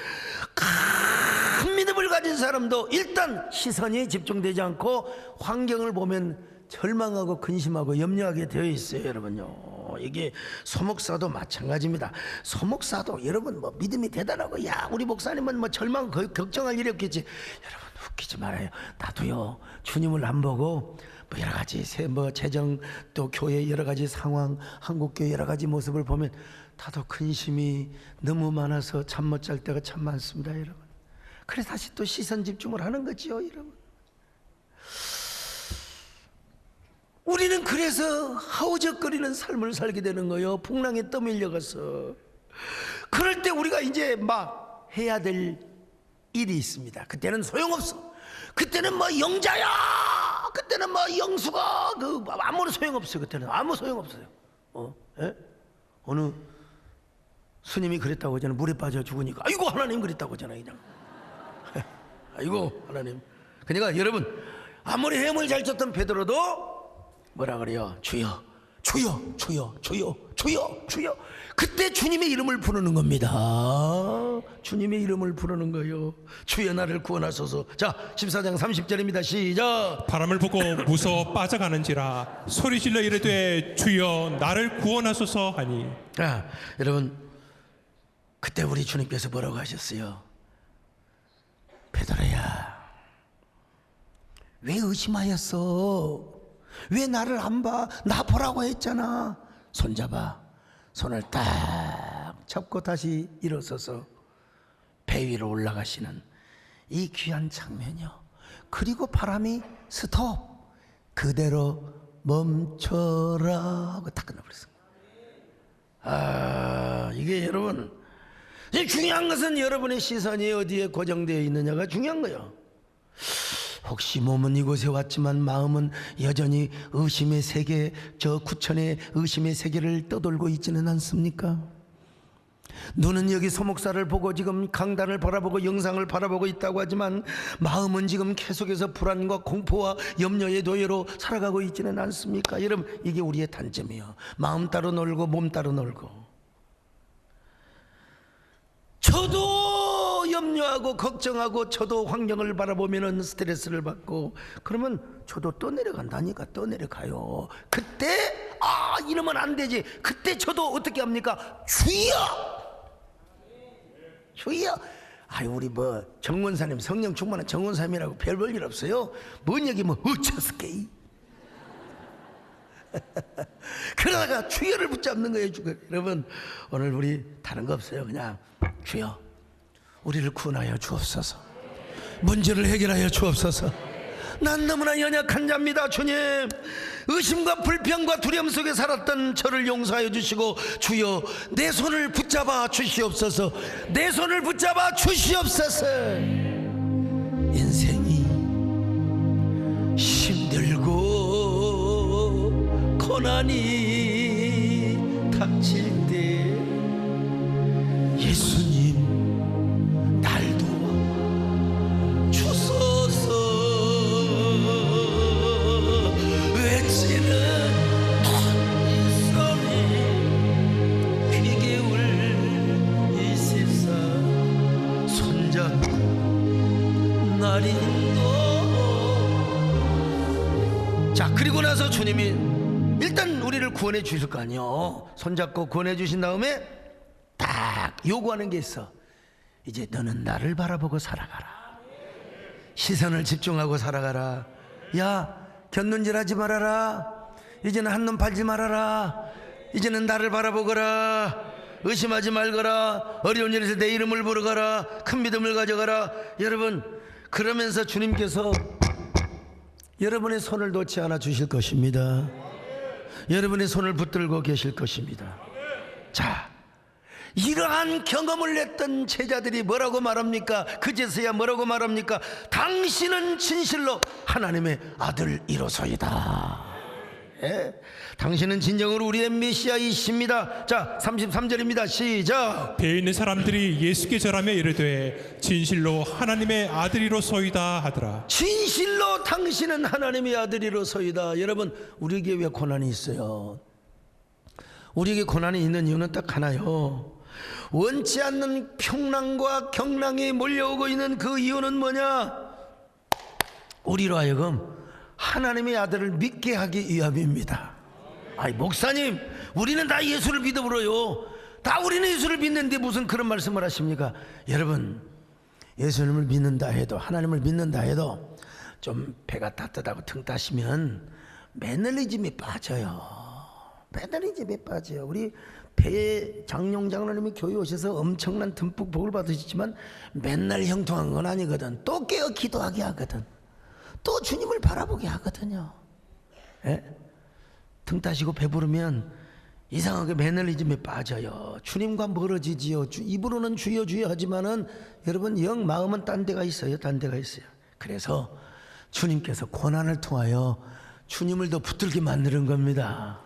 큰 믿음을 가진 사람도 일단 시선이 집중되지 않고 환경을 보면 절망하고 근심하고 염려하게 되어 있어요. 여러분요, 이게 소목사도 마찬가지입니다. 소목사도 여러분 뭐 믿음이 대단하고 야 우리 목사님은 뭐 절망 걱정할 일이 없겠지. 여러분 웃기지 말아요. 나도요 주님을 안 보고 뭐 여러 가지 뭐 재정 또 교회 여러 가지 상황 한국교회 여러 가지 모습을 보면 다도 근심이 너무 많아서 잠 못 잘 때가 참 많습니다. 여러분, 그래서 다시 또 시선 집중을 하는 거지요. 여러분, 우리는 그래서 하우적거리는 삶을 살게 되는 거예요. 풍랑에 떠밀려가서. 그럴 때 우리가 이제 막 해야 될 일이 있습니다. 그때는 소용없어. 그때는 뭐 영자야, 그때는 뭐 영수가 아무런 소용없어요. 그때는 아무 소용없어요. 예? 어느 스님이 그랬다고 하잖아요. 물에 빠져 죽으니까 아이고 하나님 그랬다고 하잖아요. 그냥 아이고 하나님. 그러니까 여러분, 아무리 헤엄을 잘 쳤던 베드로도 뭐라 그래요? 주여, 주여, 주여, 주여, 주여, 주여. 그때 주님의 이름을 부르는 겁니다. 주님의 이름을 부르는 거예요. 주여 나를 구원하소서. 자, 14장 30절입니다. 시작. 바람을 보고 무서워 빠져가는지라 소리질러 이르되 주여 나를 구원하소서 하니. 자, 여러분, 그때 우리 주님께서 뭐라고 하셨어요? 베드로야, 왜 의심하였어? 왜 나를 안 봐? 나 보라고 했잖아. 손잡아. 손을 딱 잡고 다시 일어서서 배 위로 올라가시는 이 귀한 장면이요. 그리고 바람이 스톱, 그대로 멈춰라 하고 딱 끝나버렸습니다. 이게 여러분, 중요한 것은 여러분의 시선이 어디에 고정되어 있느냐가 중요한 거예요. 혹시 몸은 이곳에 왔지만 마음은 여전히 의심의 세계, 저 구천의 의심의 세계를 떠돌고 있지는 않습니까? 눈은 여기 소목사를 보고 지금 강단을 바라보고 영상을 바라보고 있다고 하지만 마음은 지금 계속해서 불안과 공포와 염려의 도예로 살아가고 있지는 않습니까? 여러분, 이게 우리의 단점이에요. 마음 따로 놀고 몸 따로 놀고. 저도 염려하고 걱정하고 저도 환경을 바라보면 스트레스를 받고 그러면 저도 또 내려간다니까. 또 내려가요. 그때 이러면 안 되지. 그때 저도 어떻게 합니까? 주여! 주여! 아유, 우리 뭐 정원사님, 성령 충만한 정원사님이라고 별 볼 일 없어요. 뭔 얘기 뭐 어쩌스케이. 그러다가 주여를 붙잡는 거예요. 여러분, 오늘 우리 다른 거 없어요. 그냥 주여, 우리를 구원하여 주옵소서. 문제를 해결하여 주옵소서. 난 너무나 연약한 자입니다. 주님, 의심과 불평과 두려움 속에 살았던 저를 용서하여 주시고, 주여 내 손을 붙잡아 주시옵소서. 내 손을 붙잡아 주시옵소서. 인생이 힘들고 고난이 닥칠 때 예수님 날 도와 주소서. 외치는 이 소리 귀 기울 이 세상 손잡고 날 인도. 자, 그리고 나서 주님이 일단 우리를 구원해 주실 거 아니요. 손잡고 구원해 주신 다음에 딱 요구하는 게 있어. 이제 너는 나를 바라보고 살아가라. 시선을 집중하고 살아가라. 야, 곁눈질하지 말아라. 이제는 한눈 팔지 말아라. 이제는 나를 바라보거라. 의심하지 말거라. 어려운 일에서 내 이름을 부르거라. 큰 믿음을 가져가라. 여러분, 그러면서 주님께서 여러분의 손을 놓지 않아 주실 것입니다. 여러분의 손을 붙들고 계실 것입니다. 자, 이러한 경험을 했던 제자들이 뭐라고 말합니까? 그제서야 뭐라고 말합니까? 당신은 진실로 하나님의 아들이로소이다. 예? 당신은 진정으로 우리의 메시아이십니다. 자, 33절입니다. 시작. 배에 있는 사람들이 예수께 절하며 이르되 진실로 하나님의 아들이로소이다 하더라. 진실로 당신은 하나님의 아들이로소이다. 여러분, 우리에게 왜 고난이 있어요? 우리에게 고난이 있는 이유는 딱 하나요. 원치 않는 평난과 경랑이 몰려오고 있는 그 이유는 뭐냐? 우리로 하여금 하나님의 아들을 믿게 하기 위함입니다. 아이, 목사님, 우리는 다 예수를 믿어버려요. 다 우리는 예수를 믿는데 무슨 그런 말씀을 하십니까? 여러분, 예수님을 믿는다 해도, 하나님을 믿는다 해도 좀 배가 따뜻하고 등 따시면 매너리즘에 빠져요. 매너리즘에 빠져요. 우리 배 장용 장로님이 교회 오셔서 엄청난 듬뿍 복을 받으시지만 맨날 형통한 건 아니거든. 또 깨어 기도하게 하거든. 또 주님을 바라보게 하거든요. 예? 등 따시고 배부르면 이상하게 매너리즘에 빠져요. 주님과 멀어지지요. 입으로는 주여 주여 하지만은 여러분 영 마음은 딴 데가 있어요. 딴 데가 있어요. 그래서 주님께서 고난을 통하여 주님을 더 붙들게 만드는 겁니다.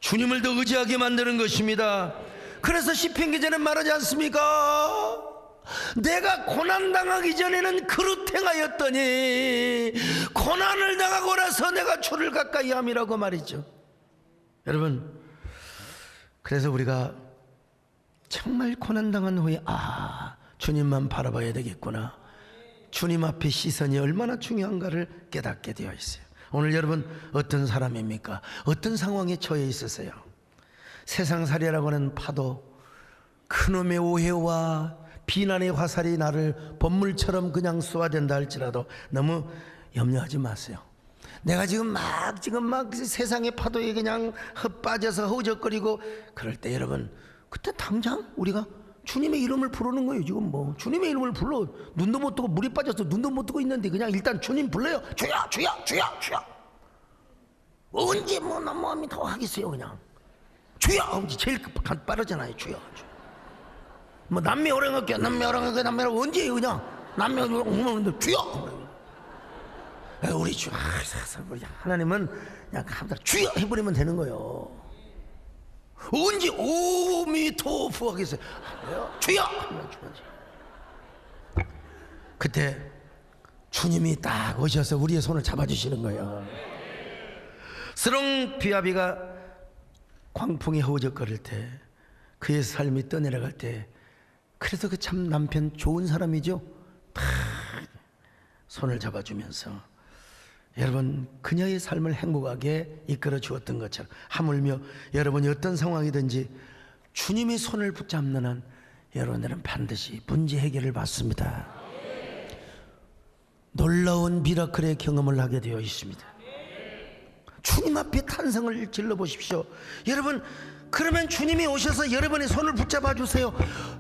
주님을 더 의지하게 만드는 것입니다. 그래서 시편기자는 말하지 않습니까? 내가 고난당하기 전에는 그릇 행하였더니 고난을 당하고 나서 내가 주를 가까이 함이라고 말이죠. 여러분, 그래서 우리가 정말 고난당한 후에 주님만 바라봐야 되겠구나, 주님 앞에 시선이 얼마나 중요한가를 깨닫게 되어 있어요. 오늘 여러분 어떤 사람입니까? 어떤 상황에 처해 있으세요? 세상살이라고 하는 파도, 큰놈의 오해와 비난의 화살이 나를 번물처럼 그냥 쏘아댄다 할지라도 너무 염려하지 마세요. 내가 지금 막 세상의 파도에 그냥 헛빠져서 허우적거리고 그럴 때 여러분, 그때 당장 우리가 주님의 이름을 부르는 거예요. 지금 뭐 주님의 이름을 불러. 눈도 못 뜨고 물이 빠져서 눈도 못 뜨고 있는데 그냥 일단 주님 불러요. 주야 주야 주야 주야. 언제 뭐 마음이 더 하겠어요. 그냥 주야. 제일 빠르잖아요. 주야. 뭐 남매 오랑할게, 남매 오랑할게, 남매 오랑할게. 언제 그냥 남매 오랑할게 주야. 우리 주 하나님은 그냥 주야 해버리면 되는 거예요. 언제 오미토프 하겠어요? 주여! 그때 주님이 딱 오셔서 우리의 손을 잡아주시는 거예요. 스롱 비아비가 광풍이 허우적거릴 때, 그의 삶이 떠내려갈 때, 그래서 그 참 남편 좋은 사람이죠. 탁 손을 잡아주면서 여러분 그녀의 삶을 행복하게 이끌어 주었던 것처럼 하물며 여러분이 어떤 상황이든지 주님의 손을 붙잡는 한 여러분들은 반드시 문제 해결을 받습니다. 놀라운 미라클의 경험을 하게 되어 있습니다. 주님 앞에 탄성을 질러 보십시오. 여러분, 그러면 주님이 오셔서 여러분의 손을 붙잡아 주세요.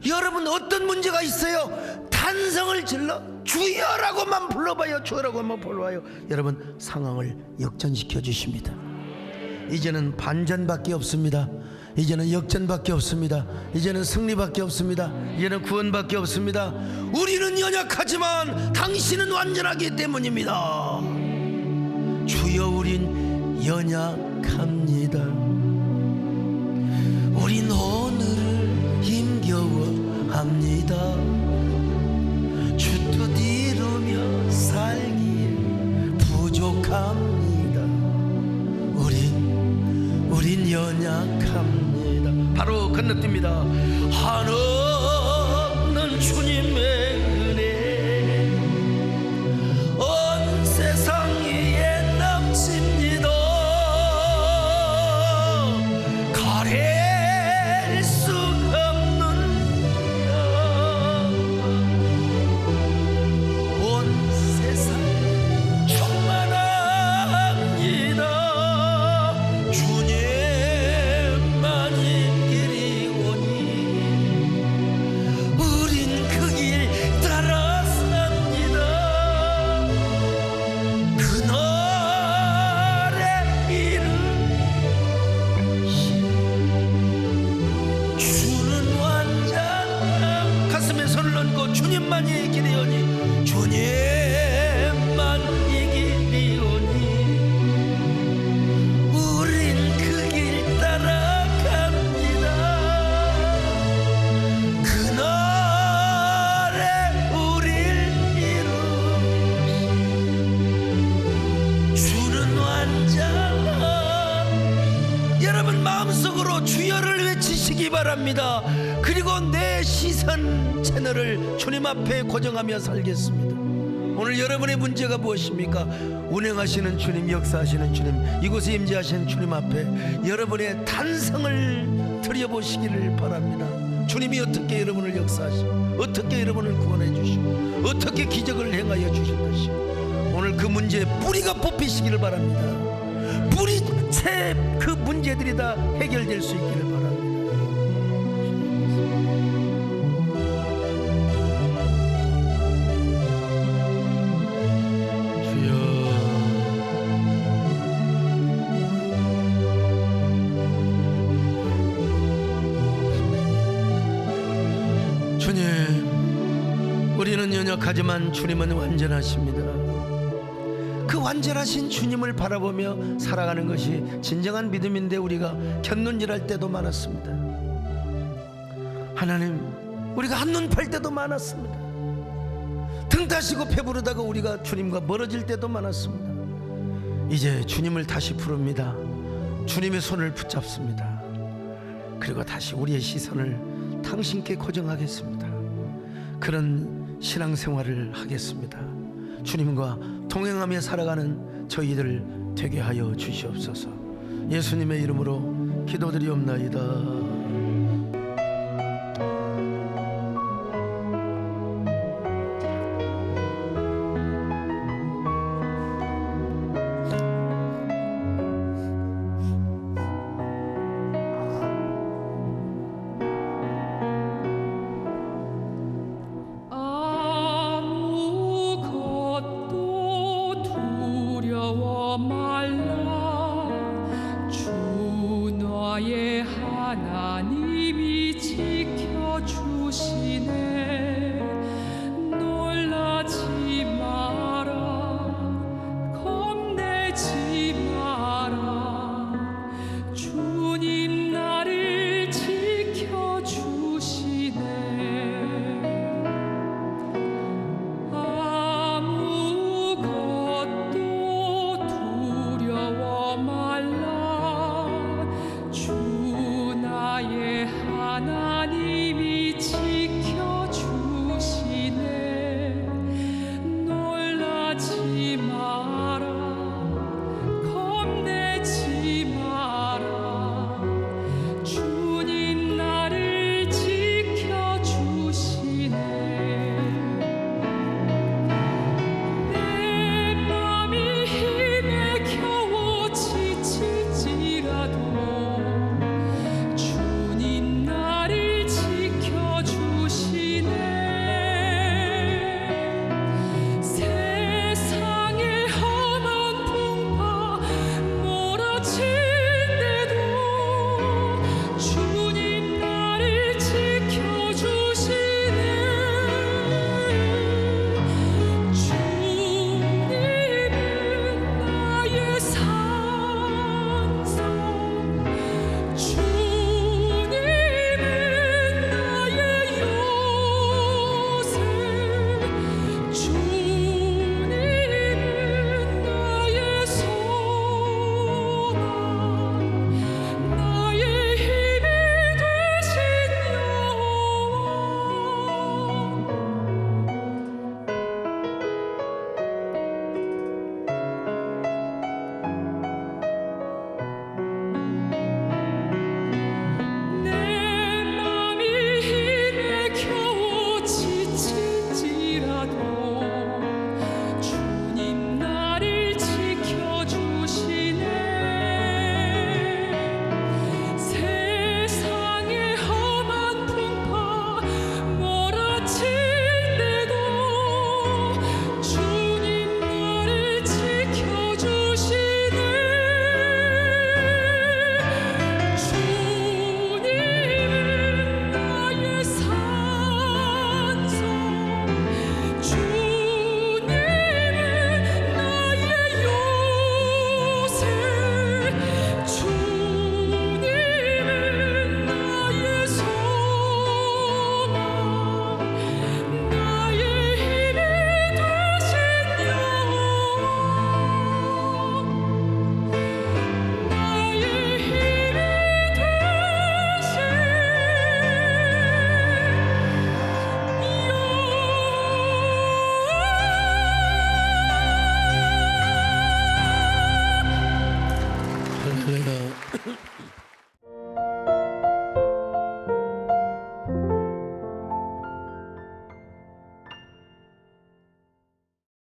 여러분 어떤 문제가 있어요? 탄성을 질러 주여라고만 불러봐요. 주여라고만 불러봐요. 여러분 상황을 역전시켜 주십니다. 이제는 반전밖에 없습니다. 이제는 역전밖에 없습니다. 이제는 승리밖에 없습니다. 이제는 구원밖에 없습니다. 우리는 연약하지만 당신은 완전하기 때문입니다. 주여, 우린 연약합니다. 우린 오늘을 힘겨워합니다. 주 뜻 이루며 살기에 부족합니다. 우린 연약합니다. 바로 건너뜁니다. 한없는 주님의 은혜 온 세상 위에 넘칩니다. 가릴 수 없는 온 세상 충만합니다. 주님만 이길이 오니 우린 그 길 따라 삽니다. 그날의 이름 주는 완전 가슴에 손을 얹고 주님만 이길이 오니 주님만 이길이 오니 우린 그 길 따라갑니다. 그날에 우릴 이루신 주는 완전한 여러분 마음속으로 주여를 외치시기 바랍니다. 그리고 내 시선 채널을 주님 앞에 고정하며 살겠습니다. 오늘 여러분의 문제가 무엇입니까? 운행하시는 주님, 역사하시는 주님, 이곳에 임재하시는 주님 앞에 여러분의 탄성을 드려보시기를 바랍니다. 주님이 어떻게 여러분을 역사하시고 어떻게 여러분을 구원해 주시고 어떻게 기적을 행하여 주실 것이고 오늘 그 문제의 뿌리가 뽑히시기를 바랍니다. 뿌리채 그 문제들이 다 해결될 수 있기를 바랍니다. 주님, 우리는 연약하지만 주님은 완전하십니다. 그 완전하신 주님을 바라보며 살아가는 것이 진정한 믿음인데 우리가 곁눈질할 때도 많았습니다. 하나님, 우리가 한눈 팔 때도 많았습니다. 등 따시고 배부르다가 우리가 주님과 멀어질 때도 많았습니다. 이제 주님을 다시 부릅니다. 주님의 손을 붙잡습니다. 그리고 다시 우리의 시선을 당신께 고정하겠습니다. 그런 신앙생활을 하겠습니다. 주님과 동행하며 살아가는 저희들 되게 하여 주시옵소서. 예수님의 이름으로 기도드리옵나이다.